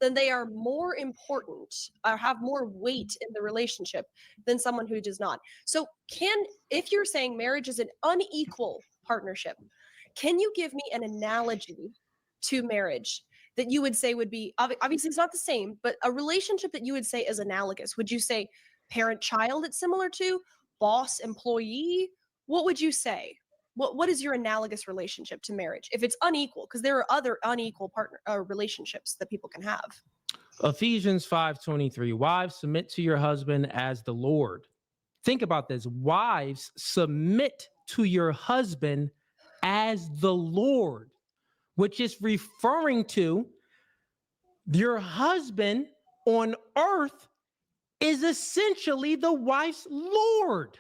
then they are more important or have more weight in the relationship than someone who does not. So if you're saying marriage is an unequal partnership, can you give me an analogy to marriage that you would say would be, obviously it's not the same, but a relationship that you would say is analogous? Would you say parent-child it's similar to? Boss-employee? What would you say? What is your analogous relationship to marriage if it's unequal? Because there are other unequal relationships that people can have. Ephesians 5:23. Wives, submit to your husband as the Lord. Think about this. Wives, submit to your husband as the Lord, which is referring to your husband on earth is essentially the wife's Lord.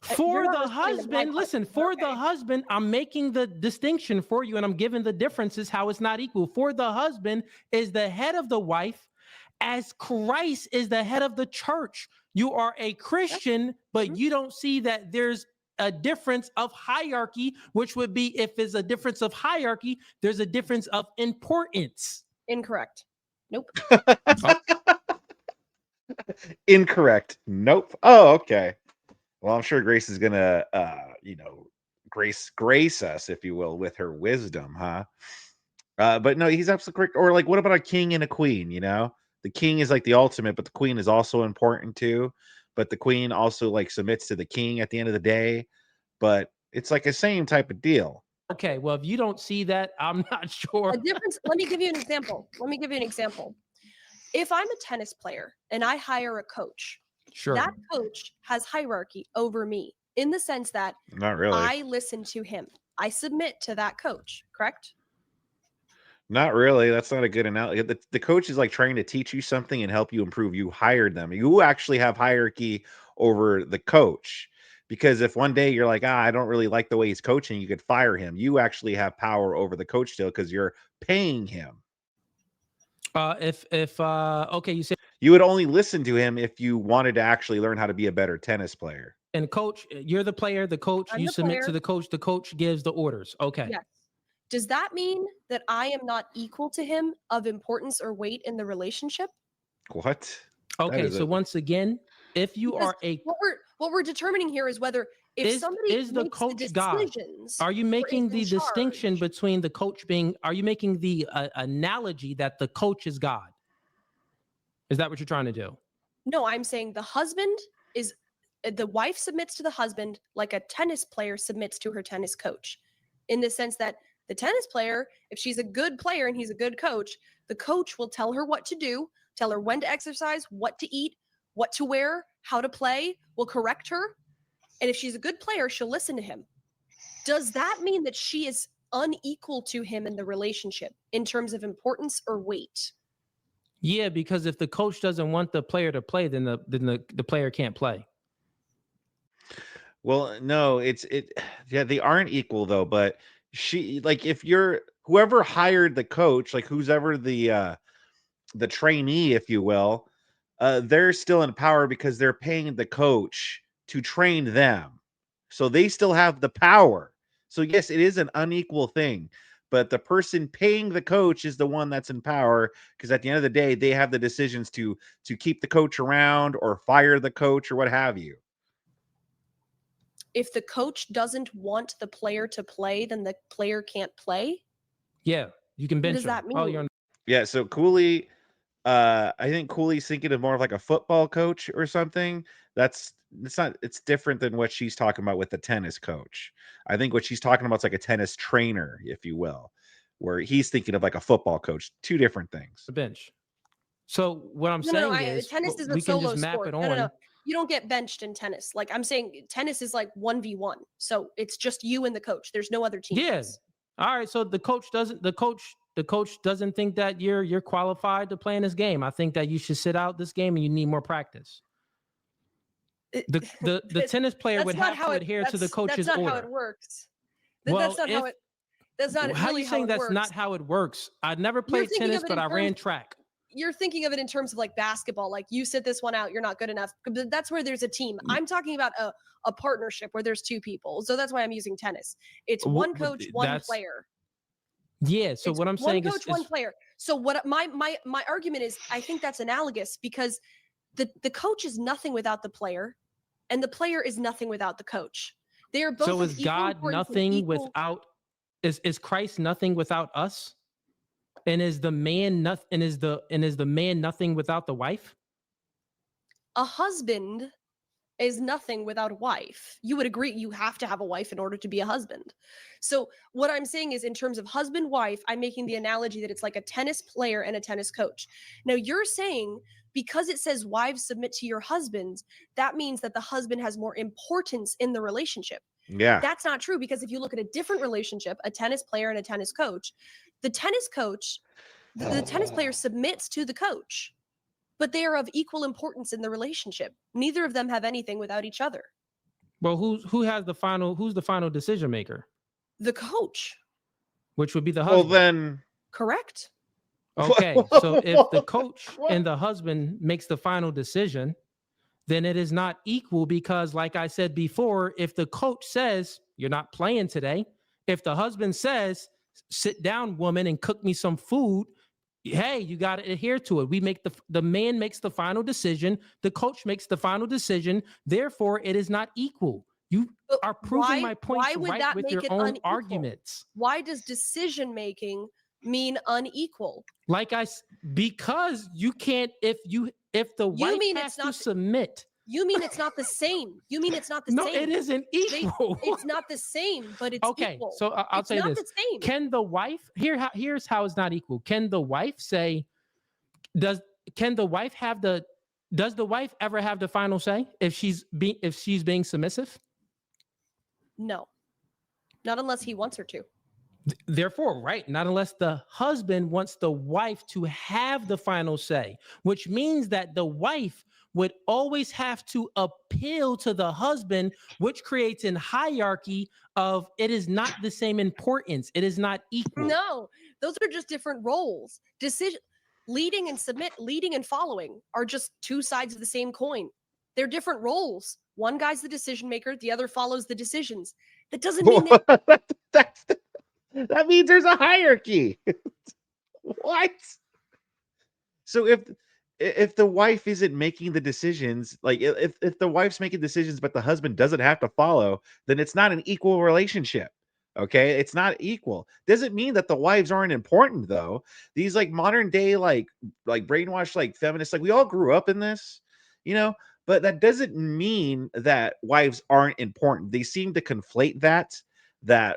For the husband, listen, for the husband, I'm making the distinction for you and I'm giving the differences how it's not equal. For the husband is the head of the wife as Christ is the head of the church. You are a Christian, but you don't see that there's a difference of hierarchy, which would be if there's a difference of hierarchy, there's a difference of importance. Incorrect. Nope. Incorrect. Nope. Oh, okay. Well, I'm sure Grace is gonna, grace us, if you will, with her wisdom, huh? But no, he's absolutely correct. Or like, what about a king and a queen? You know, the king is like the ultimate, but the queen is also important too. But the queen also like submits to the king at the end of the day. But it's like a same type of deal. Okay, well, if you don't see that, I'm not sure. A difference. Let me give you an example. If I'm a tennis player and I hire a coach, sure, that coach has hierarchy over me in the sense that not really. I listen to him. I submit to that coach, correct? Not really. That's not a good analogy. The coach is like trying to teach you something and help you improve. You hired them. You actually have hierarchy over the coach. Because if one day you're like, I don't really like the way he's coaching, you could fire him. You actually have power over the coach still because you're paying him. Okay, you said you would only listen to him if you wanted to actually learn how to be a better tennis player. And coach, you're the player, the coach, I'm you the submit player. to the coach gives the orders. Okay. Yes. Does that mean that I am not equal to him of importance or weight in the relationship? What? Okay, so once again, if you because are a what we're determining here is whether if somebody is the makes coach the God? decisions, Are you making the in distinction charge, between the coach being? Are you making the analogy that the coach is God? Is that what you're trying to do? No, I'm saying the wife submits to the husband like a tennis player submits to her tennis coach, in the sense that the tennis player, if she's a good player and he's a good coach, the coach will tell her what to do, tell her when to exercise, what to eat, what to wear, how to play, will correct her. And if she's a good player, she'll listen to him. Does that mean that she is unequal to him in the relationship in terms of importance or weight? Yeah, because if the coach doesn't want the player to play, then the player can't play. Well, no, yeah, they aren't equal though, but she like if you're whoever hired the coach, like who's ever the trainee, if you will, they're still in power because they're paying the coach to train them. So they still have the power. So yes, it is an unequal thing, but the person paying the coach is the one that's in power because at the end of the day, they have the decisions to keep the coach around or fire the coach or what have you. If the coach doesn't want the player to play, then the player can't play? Yeah, you can bench What does that mean? Yeah, so Cooley, I think Cooley's thinking of more of like a football coach or something. It's different than what she's talking about with the tennis coach. I think what she's talking about is like a tennis trainer, if you will, where he's thinking of like a football coach. Two different things. The bench. So what I'm saying is tennis is a we can solo just map sport. it on. No. You don't get benched in tennis. Like I'm saying, tennis is like 1v1. So it's just you and the coach. There's no other teammates. Yeah. All right. So the coach doesn't think that you're qualified to play in this game. I think that you should sit out this game and you need more practice. The tennis player would have to adhere to the coach's order. That's not how it works. Well, that's not how it. That's not how really you saying how it that's works. not how it works? I never played tennis, but I ran track. You're thinking of it in terms of like basketball, like you sit this one out, you're not good enough. But that's where there's a team. I'm talking about a partnership where there's two people. So that's why I'm using tennis. It's one coach, one player. Yeah. So It's what I'm one saying coach, one is player. So what my argument is, I think that's analogous because the coach is nothing without the player, and the player is nothing without the coach. They are both so of is equal God importance and nothing equal. without is Christ nothing without us? And is the man nothing and is the man nothing without the wife? A husband is nothing without a wife. You would agree you have to have a wife in order to be a husband. So what I'm saying is in terms of husband wife, I'm making the analogy that it's like a tennis player and a tennis coach. Now you're saying because it says wives submit to your husbands, that means that the husband has more importance in the relationship. Yeah. That's not true because if you look at a different relationship, a tennis player and a tennis coach, the tennis coach, the tennis player submits to the coach, but they are of equal importance in the relationship. Neither of them have anything without each other. Well, who's the final decision maker? The coach, Which would be the Well, husband. then. correct? Okay. So if the coach and the husband makes the final decision, then it is not equal because, like I said before, if the coach says you're not playing today, if the husband says, sit down, woman, and cook me some food, hey, you got to adhere to it. We make the man makes the final decision, the coach makes the final decision. Therefore, it is not equal. You But are proving my points why would right that with make your it own unequal? arguments. Why does decision making mean unequal? Because you can't if the wife mean has it's to not submit. You mean it's not the same. You mean it's not the No, same. it isn't equal. It's not the same, but it's Okay, equal. so I'll It's say not this: the same. Can the wife here's how it's not equal? Can the wife say does can the wife have the does the wife ever have the final say if she's being submissive? No, not unless he wants her to. Therefore, right, not unless the husband wants the wife to have the final say, which means that the wife would always have to appeal to the husband, which creates a hierarchy of it is not the same importance. It is not equal. No, those are just different roles. Decision, leading and following are just two sides of the same coin. They're different roles. One guy's the decision maker, the other follows the decisions. That doesn't mean that That's that means there's a hierarchy. What? So if the wife isn't making the decisions, like if the wife's making decisions but the husband doesn't have to follow, then it's not an equal relationship. Okay? It's not equal. Doesn't mean that the wives aren't important though. These like modern day like brainwashed like feminists, like we all grew up in this, you know, but that doesn't mean that wives aren't important. They seem to conflate that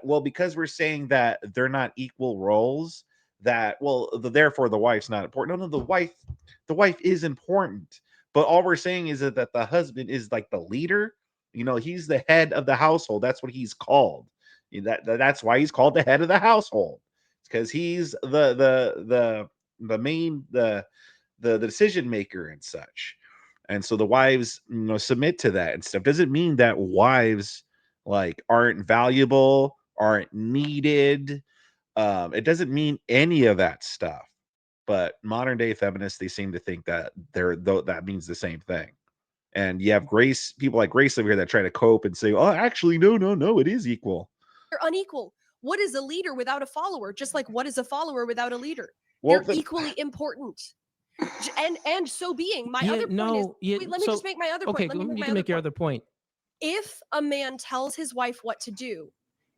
well because we're saying that they're not equal roles that therefore the wife's not important. No, the wife is important, but all we're saying is that the husband is like the leader. He's the head of the household. That's what he's called. That's why he's called the head of the household. It's because he's the main the decision maker and such. And so the wives submit to that and stuff. Doesn't mean that wives like aren't valuable, aren't needed. It doesn't mean any of that stuff. But modern day feminists, they seem to think that that means the same thing. And you have people like Grace over here that try to cope and say, "Oh, actually, no, it is equal." they're unequal. What is a leader without a follower? Just like what is a follower without a leader? Well, They're equally important. And so being, my other point is, wait, let me just make my other point. Okay, Let me make you my can make your point. other point. If a man tells his wife what to do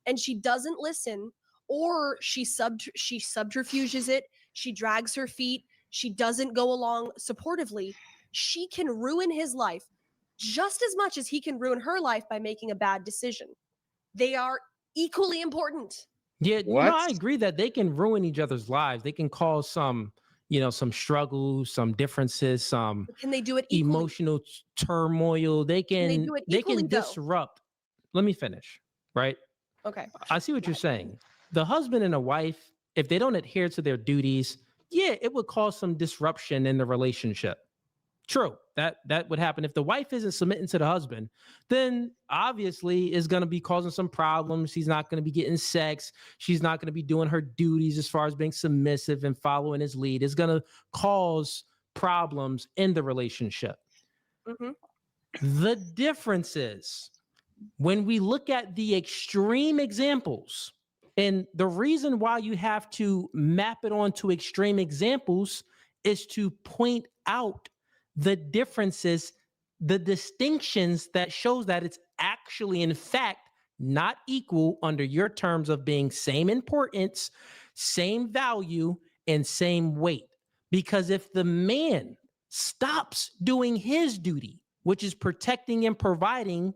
and she doesn't listen, or she subterfuges it, she drags her feet, she doesn't go along supportively, she can ruin his life just as much as he can ruin her life by making a bad decision. They are equally important. Yeah, what? I agree that they can ruin each other's lives. They can cause some struggles, some differences, some But can they do it equally? emotional turmoil. They Can they can do it they equally can though? disrupt. Let me finish, right? Okay. I see what you're saying. The husband and a wife, if they don't adhere to their duties, yeah, it would cause some disruption in the relationship. True. That would happen if the wife isn't submitting to the husband, then obviously is going to be causing some problems. She's not going to be getting sex. She's not going to be doing her duties as far as being submissive and following his lead. It's going to cause problems in the relationship. Mm-hmm. The difference is when we look at the extreme examples, And the reason why you have to map it onto extreme examples is to point out the differences, the distinctions that shows that it's actually, in fact, not equal under your terms of being same importance, same value, and same weight. Because if the man stops doing his duty, which is protecting and providing,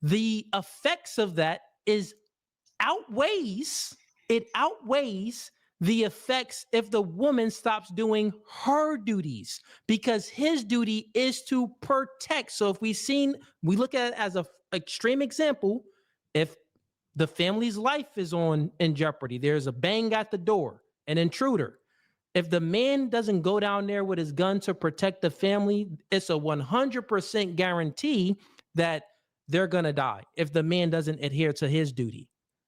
the effects of that is outweighs it outweighs the effects if the woman stops doing her duties, because his duty is to protect. So if we look at it as a extreme example, if the family's life is in jeopardy, there's a bang at the door, an intruder. If the man doesn't go down there with his gun to protect the family, it's a 100% guarantee that they're going to die if the man doesn't adhere to his duty.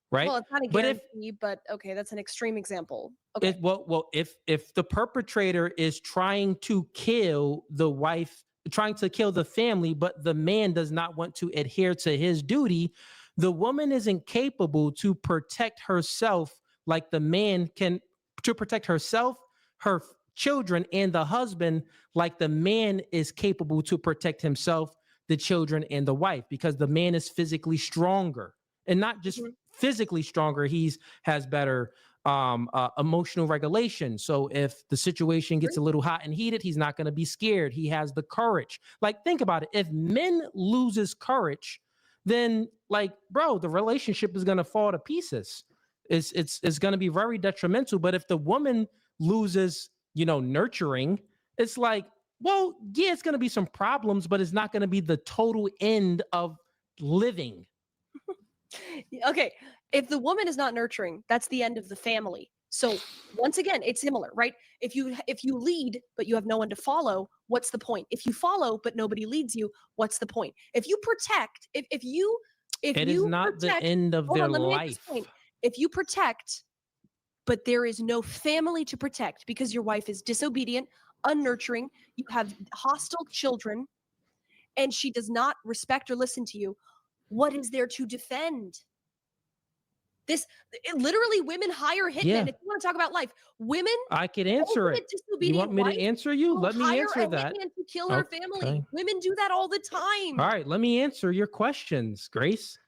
Right. Well, it's not a But if guarantee, but okay, that's an extreme example. Okay. if the perpetrator is trying to kill the wife, trying to kill the family, but the man does not want to adhere to his duty, the woman isn't capable to protect herself like the man can, to protect herself, her children, and the husband like the man is capable to protect himself, the children, and the wife, because the man is physically stronger. And not just physically stronger, has better emotional regulation. So if the situation gets a little hot and heated, he's not going to be scared. He has the courage. Like, think about it. If men loses courage, then like, bro, the relationship is going to fall to pieces. It's going to be very detrimental. But if the woman loses, nurturing, it's like, well, yeah, it's going to be some problems, but it's not going to be the total end of living. Okay, if the woman is not nurturing, that's the end of the family. So once again, it's similar, right? If you lead but you have no one to follow, what's the point? If you follow but nobody leads you, what's the point? If you protect, if It you is not the protect, end of hold their on, let me make this life. point. If you protect, but there is no family to protect because your wife is disobedient, unnurturing, you have hostile children, and she does not respect or listen to you, what is there to defend? Literally, women hire hitmen. Yeah. If you want to talk about life, women, I can answer it. You want me to answer you? Let me hire answer a that. hitman to kill her family. Okay. Women do that all the time. All right, let me answer your questions, Grace.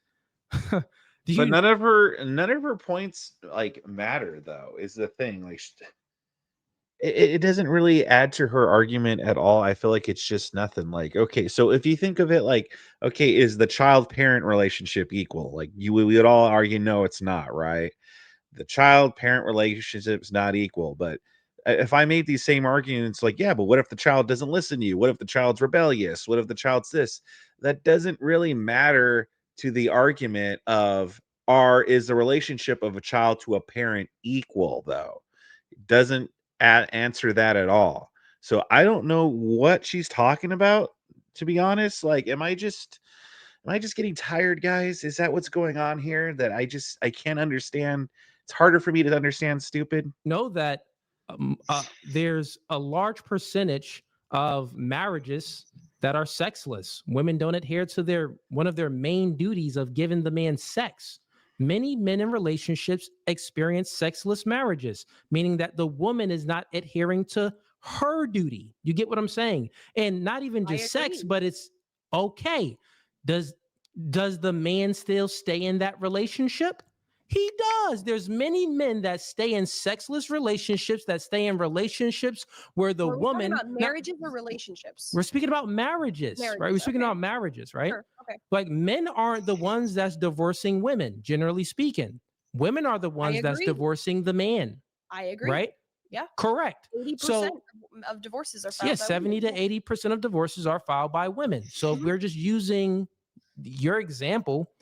But none of her points like matter, though, is the thing. Like, it doesn't really add to her argument at all. I feel like it's just nothing. Like, okay, so if you think of it like, okay, is the child parent relationship equal? Like, we would all argue, no, it's not, right? The child parent relationship is not equal. But if I made these same arguments, like, yeah, but what if the child doesn't listen to you? What if the child's rebellious? What if the child's this? That doesn't really matter to the argument of, is the relationship of a child to a parent equal, though? It doesn't answer that at all. So I don't know what she's talking about, to be honest. Like, am I just getting tired, guys? Is that what's going on here? That I can't understand. It's harder for me to understand stupid. Know that there's a large percentage of marriages that are sexless. Women don't adhere to one of their main duties of giving the man sex. Many men in relationships experience sexless marriages, meaning that the woman is not adhering to her duty. You get what I'm saying? And not even just sex, but it's okay. Does the man still stay in that relationship? He does. There's many men that stay in sexless relationships, that stay in relationships where the woman. Talking about marriages or relationships? We're speaking about marriages, right? We're speaking about marriages, right? Sure. Okay. Like, men aren't the ones that's divorcing women, generally speaking. Women are the ones that's divorcing the man. I agree. Right? Yeah. Correct. 80% of divorces are filed by 70 women. to 80% of divorces are filed by women. So we're just using your example.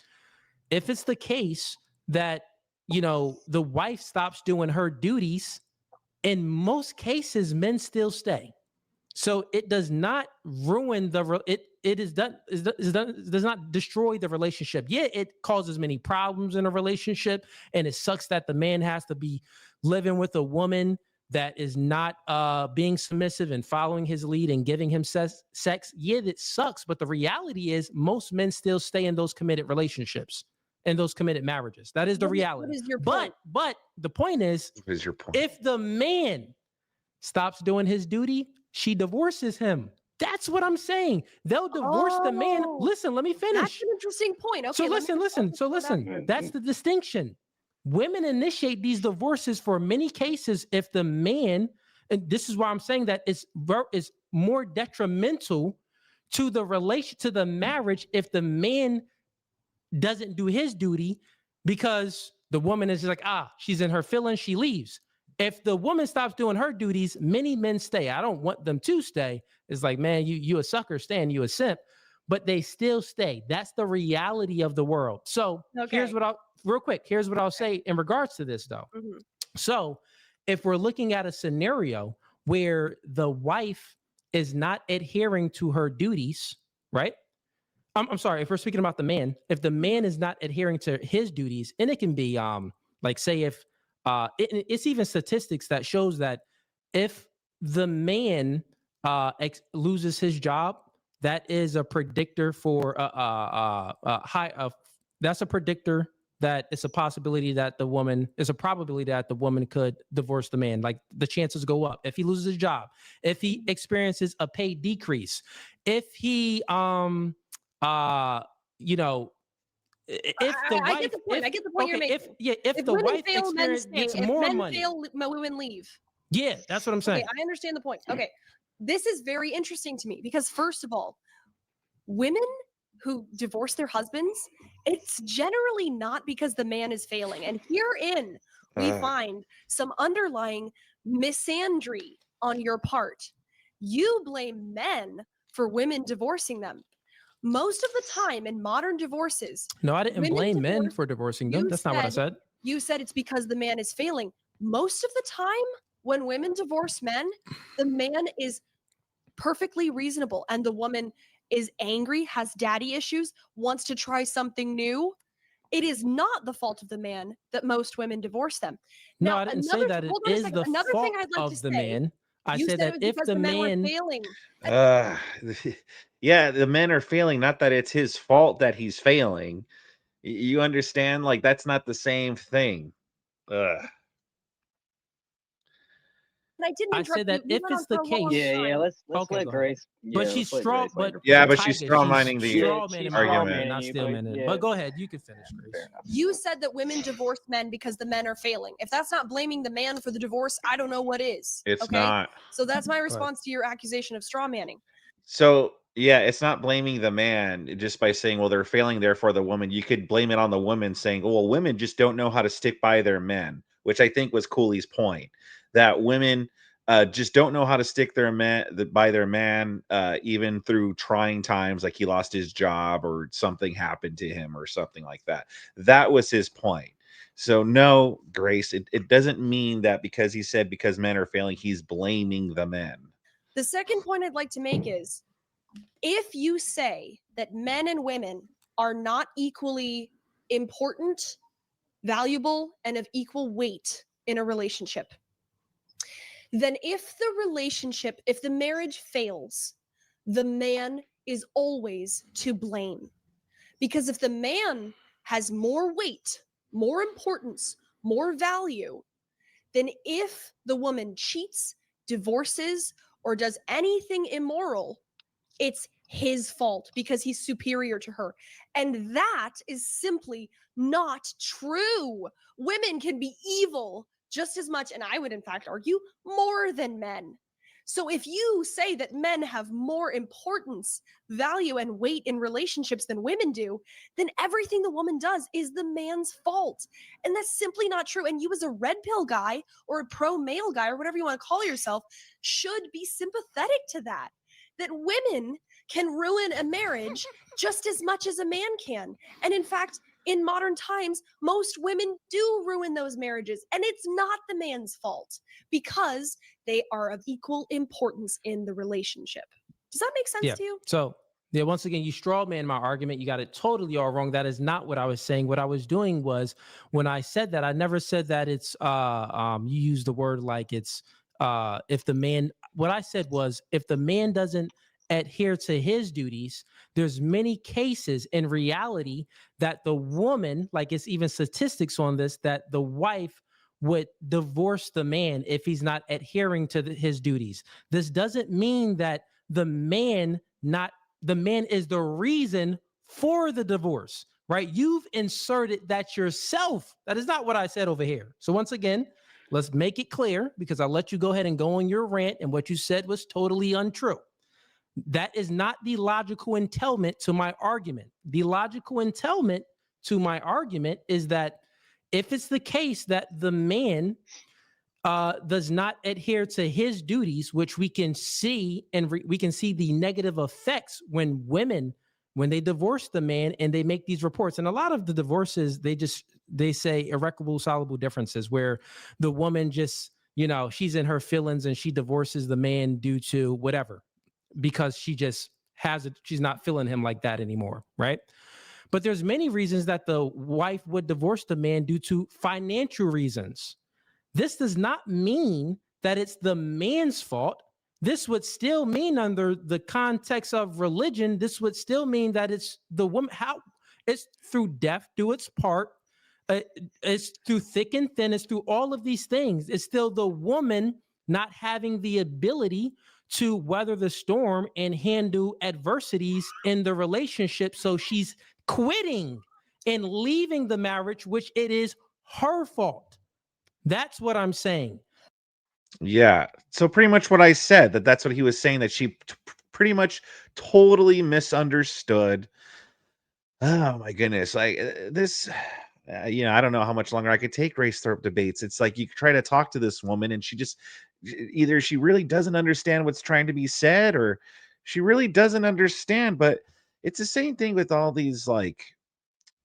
If it's the case that, the wife stops doing her duties, in most cases, men still stay. So it does not ruin it does not destroy the relationship. Yeah, it causes many problems in a relationship, and it sucks that the man has to be living with a woman that is not being submissive and following his lead and giving him sex. Yeah, it sucks, but the reality is most men still stay in those committed relationships. in those committed marriages. That is the What reality. is your but point? but the point is, What is your point? if the man stops doing his duty, she divorces him. That's what I'm saying. They'll divorce the man. Oh, Listen, let me that's finish. an interesting point. Okay, So let me listen, listen. So go down listen. here. That's the distinction. Women initiate these divorces for many cases if the man, and this is why I'm saying that is more detrimental to the relation, to the marriage, if the man doesn't do his duty, because the woman is just like, she's in her feelings, she leaves. If the woman stops doing her duties, many men stay. I don't want them to stay. It's like, man, you a sucker, staying, you a simp, but they still stay. That's the reality of the world. So here's what here's what I'll say in regards to this though. Mhm. So if we're looking at a scenario where the wife is not adhering to her duties, right? I'm sorry, if we're speaking about the man, if the man is not adhering to his duties, and it can be like, say, if it's even statistics that shows that if the man loses his job, that is a predictor for that's a predictor that it's a possibility that the woman is a probability that the woman could divorce the man. Like, the chances go up if he loses his job, if he experiences a pay decrease, if he you know, if the I get wife, the point. I get the point you're making. if the women wife fail, men stay. gets If more men money, fail, women leave. yeah, that's what I'm Okay, saying. I understand the point. Okay, this is very interesting to me because, first of all, women who divorce their husbands, it's generally not because the man is failing. And herein, we find some underlying misandry on your part. You blame men for women divorcing them. Most of the time in modern divorces, No, I didn't women blame men divorce- for divorcing them. That's not what I said. You said it's because the man is failing. Most of the time, when women divorce men, the man is perfectly reasonable and the woman is angry, has daddy issues, wants to try something new. It is not the fault of the man that most women divorce them. No, Now, I didn't say that it hold on a is second. the Another thing fault I'd like to of the say, man. I you said said it that was if because the the men were man, failing. Yeah, the men are failing, not that it's his fault that he's failing. You understand? Like, that's not the same thing. Ugh. And I didn't I interrupt said that you. You if went on it's the for a long case, Yeah, time. let's okay, let go ahead. Grace. But Yeah, she's let's let Grace but land her Yeah, plane. but she's Tiger, straw she's mining the straw man in my argument. argument, not you, steel but man. yeah, But go ahead, you can finish, fair Grace. enough. You said that women divorce men because the men are failing. If that's not blaming the man for the divorce, I don't know what is. It's Okay. not. So that's my ahead. response to your accusation of straw manning. So, yeah, it's not blaming the man just by saying, well, they're failing, therefore the woman. You could blame it on the woman saying, well, women just don't know how to stick by their men, which I think was Cooley's point, that women just don't know how to stick by their man, even through trying times, like he lost his job or something happened to him or something like that. That was his point. So, no, Grace, it doesn't mean that because he said because men are failing, he's blaming the men. The second point I'd like to make is if you say that men and women are not equally important, valuable, and of equal weight in a relationship, then if the marriage fails, the man is always to blame. Because if the man has more weight, more importance, more value, then if the woman cheats, divorces, or does anything immoral, it's his fault because he's superior to her. And that is simply not true. Women can be evil just as much, and I would in fact argue more than men. So if you say that men have more importance, value, and weight in relationships than women do, then everything the woman does is the man's fault. And that's simply not true. And you, as a red pill guy or a pro male guy or whatever you want to call yourself, should be sympathetic to that. That women can ruin a marriage just as much as a man can. And in fact, in modern times, most women do ruin those marriages. And it's not the man's fault because they are of equal importance in the relationship. Does that make sense to you? So, yeah, once again, you straw man my argument. You got it totally all wrong. That is not what I was saying. What I was doing was, when I said that, I never said that it's you used the word like it's if the man, what I said was, if the man doesn't adhere to his duties, there's many cases in reality that the woman, like it's even statistics on this, that the wife would divorce the man if he's not adhering to his duties. This doesn't mean that the man is the reason for the divorce, right? You've inserted that yourself. That is not what I said over here. So once again, let's make it clear, because I'll let you go ahead and go on your rant, and what you said was totally untrue. That is not the logical entailment to my argument. The logical entailment to my argument is that if it's the case that the man does not adhere to his duties, which we can see, and we can see the negative effects when women, when they divorce the man and they make these reports. And a lot of the divorces, they say irreconcilable soluble differences, where the woman just, she's in her feelings and she divorces the man due to whatever, because she just she's not feeling him like that anymore, right? But there's many reasons that the wife would divorce the man due to financial reasons. This does not mean that it's the man's fault. This would still mean, under the context of religion, this would still mean that it's the woman. How it's through death, do its part. It's through thick and thin. It's through all of these things. It's still the woman not having the ability to weather the storm and handle adversities in the relationship. So she's quitting and leaving the marriage, which it is her fault. That's what I'm saying. Yeah. So pretty much what I said, that's what he was saying, that she pretty much totally misunderstood. Oh my goodness. Like this, I don't know how much longer I could take Grace Thorp debates. It's like you try to talk to this woman and she just, either she really doesn't understand what's trying to be said, or she really doesn't understand. But it's the same thing with all these, like,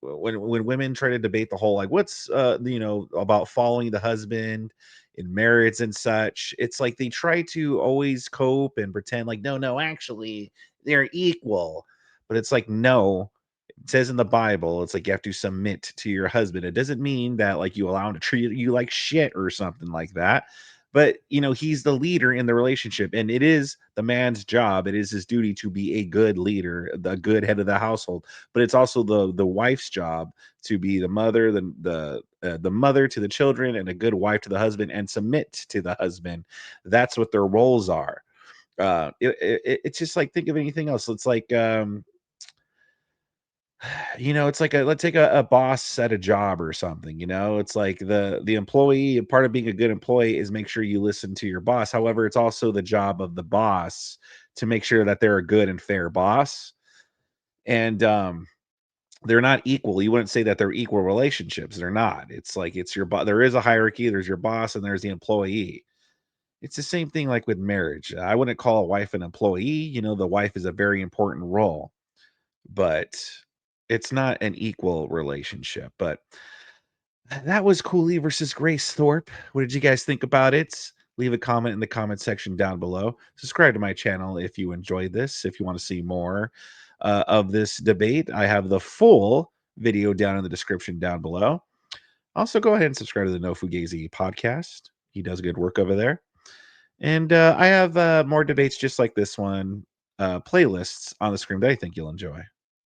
when women try to debate the whole, like, what's about following the husband in marriage and such. It's like they try to always cope and pretend like, no, actually they're equal. But it's like, no, it says in the Bible, it's like you have to submit to your husband. It doesn't mean that like you allow him to treat you like shit or something like that. But he's the leader in the relationship, and it is the man's job. It is his duty to be a good leader, the good head of the household. But it's also the wife's job to be the mother, the mother to the children, and a good wife to the husband, and submit to the husband. That's what their roles are. It's just like, think of anything else. It's like it's like let's take a boss at a job or something. It's like the employee, and part of being a good employee is make sure you listen to your boss. However, it's also the job of the boss to make sure that they're a good and fair boss. And they're not equal. You wouldn't say that they're equal relationships. They're not. It's like, it's your boss. There is a hierarchy. There's your boss and there's the employee. It's the same thing like with marriage. I wouldn't call a wife an employee. The wife is a very important role, but it's not an equal relationship. But that was Cooley versus Grace Thorpe. What did you guys think about it? Leave a comment in the comment section down below. Subscribe to my channel if you enjoyed this. If you want to see more of this debate, I have the full video down in the description down below. Also, go ahead and subscribe to the No Fugazi podcast. He does good work over there. And I have more debates just like this one, playlists on the screen that I think you'll enjoy.